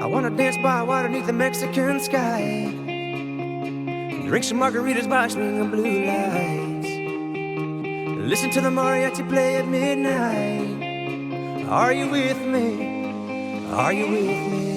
I wanna dance by water beneath the Mexican sky, drink some margaritas by swinging blue lights, listen to the mariachi play at midnight. Are you with me? Are you with me?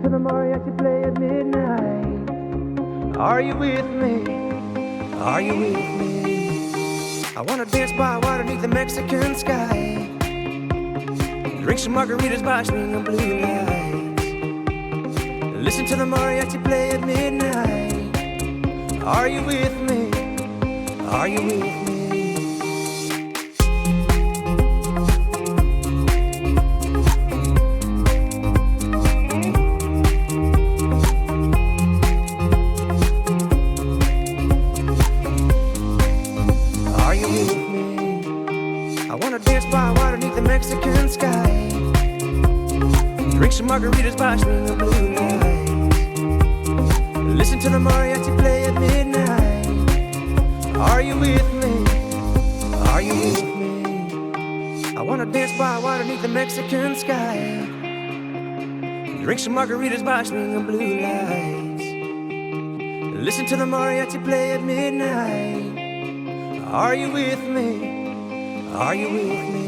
To the mariachi play at midnight. Are you with me? Are you with me? I wanna dance by water beneath the Mexican sky, drink some margaritas by swinging blue lights, listen to the mariachi play at midnight. Are you with me? Are you with me? I wanna dance by water beneath the Mexican sky, drink some margaritas by swinging blue lights, listen to the mariachi play at midnight. Are you with me? Are you with me? I wanna dance by water beneath the Mexican sky, drink some margaritas by swinging blue lights, listen to the mariachi play at midnight. Are you with me? Are you with me?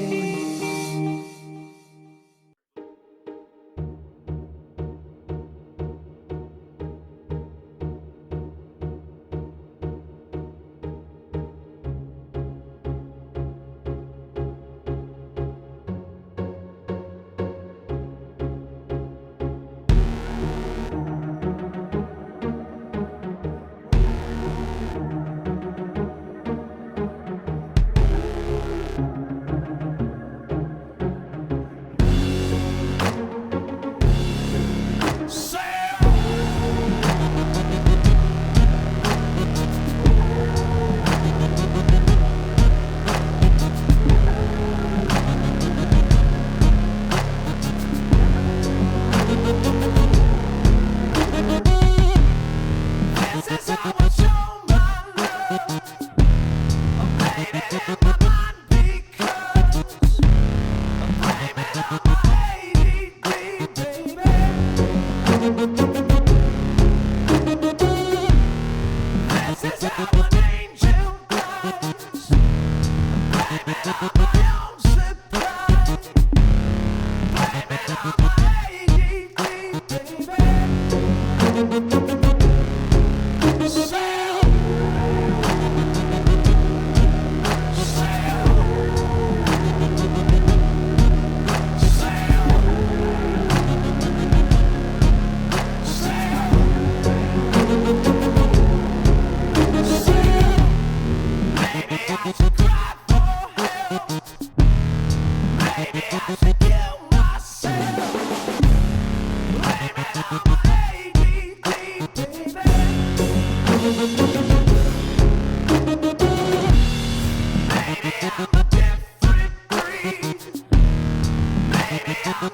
I'm a different breed. Maybe I'm a